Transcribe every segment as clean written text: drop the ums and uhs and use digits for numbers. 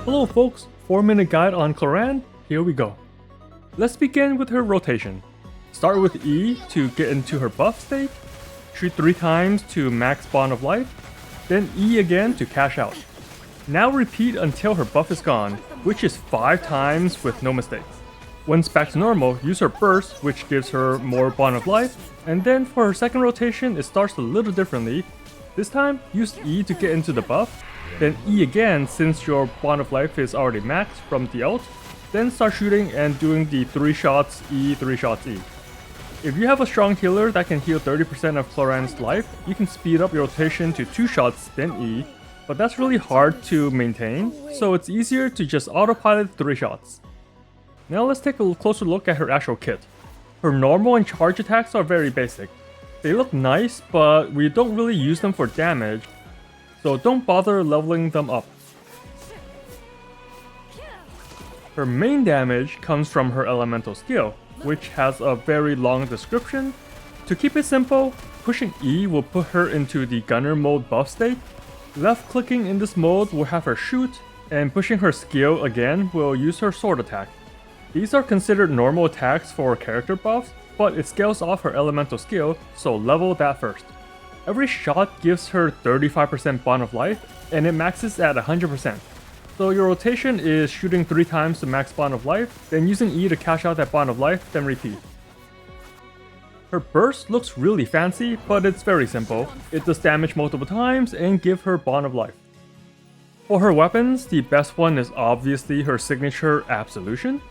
Hello folks, 4-minute guide on Clorinde, here we go. Let's begin with her rotation. Start with E to get into her buff state, shoot 3 times to max Bond of Life, then E again to cash out. Now repeat until her buff is gone, which is 5 times with no mistakes. Once back to normal, use her burst, which gives her more Bond of Life, and then for her second rotation it starts a little differently. This time, use E to get into the buff, then E again since your Bond of Life is already maxed from the ult, then start shooting and doing the 3 shots E, 3 shots E. If you have a strong healer that can heal 30% of Clorinde's life, you can speed up your rotation to 2 shots then E, but that's really hard to maintain, so it's easier to just autopilot 3 shots. Now let's take a closer look at her actual kit. Her normal and charge attacks are very basic. They look nice, but we don't really use them for damage, so don't bother leveling them up. Her main damage comes from her elemental skill, which has a very long description. To keep it simple, pushing E will put her into the gunner mode buff state, left clicking in this mode will have her shoot, and pushing her skill again will use her sword attack. These are considered normal attacks for character buffs, but it scales off her elemental skill, so level that first. Every shot gives her 35% Bond of Life, and it maxes at 100%. So your rotation is shooting 3 times to max Bond of Life, then using E to cash out that Bond of Life, then repeat. Her burst looks really fancy, but it's very simple. It does damage multiple times and give her Bond of Life. For her weapons, the best one is obviously her signature Absolution.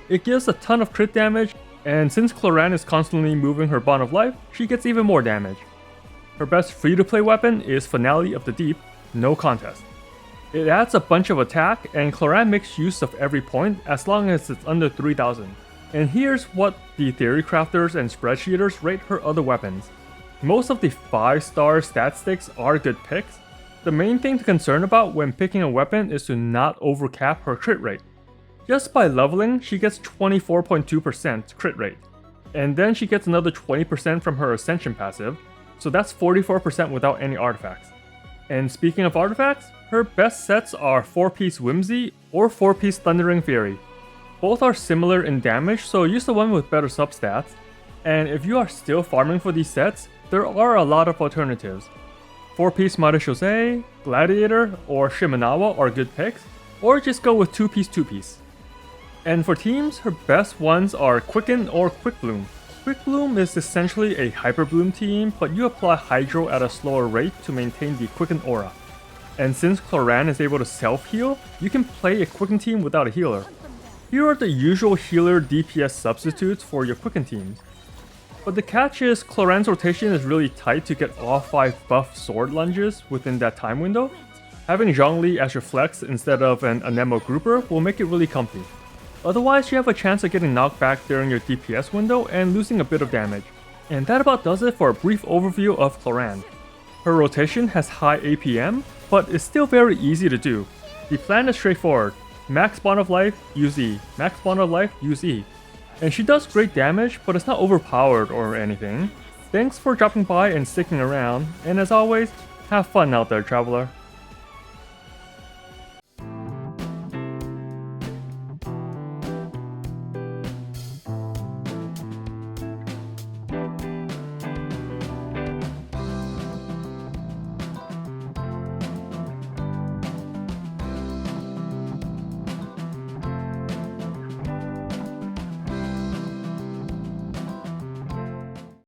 It gives a ton of crit damage, and since Clorinde is constantly moving her Bond of Life, she gets even more damage. Her best free-to-play weapon is Finale of the Deep, no contest. It adds a bunch of attack, and Clorinde makes use of every point as long as it's under 3000. And here's what the theory crafters and spreadsheeters rate her other weapons. Most of the 5-star stat sticks are good picks. The main thing to concern about when picking a weapon is to not overcap her crit rate. Just by leveling, she gets 24.2% crit rate, and then she gets another 20% from her Ascension passive, so that's 44% without any artifacts. And speaking of artifacts, her best sets are 4-piece Whimsy or 4-piece Thundering Fury. Both are similar in damage, so use the one with better substats. And if you are still farming for these sets, there are a lot of alternatives. 4-piece Maréchaussée, Gladiator, or Shimenawa are good picks, or just go with 2-piece. And for teams, her best ones are Quicken or Quick Bloom. Quick Bloom is essentially a Hyper Bloom team, but you apply Hydro at a slower rate to maintain the Quicken aura. And since Clorinde is able to self-heal, you can play a Quicken team without a healer. Here are the usual healer DPS substitutes for your Quicken teams. But the catch is Clorinde's rotation is really tight to get all 5 buff sword lunges within that time window. Having Zhongli as your flex instead of an Anemo grouper will make it really comfy. Otherwise, you have a chance of getting knocked back during your DPS window and losing a bit of damage. And that about does it for a brief overview of Clorinde. Her rotation has high APM, but is still very easy to do. The plan is straightforward. Max Bond of Life, use E. Max Bond of Life, use E. And she does great damage, but it's not overpowered or anything. Thanks for dropping by and sticking around, and as always, have fun out there, traveler.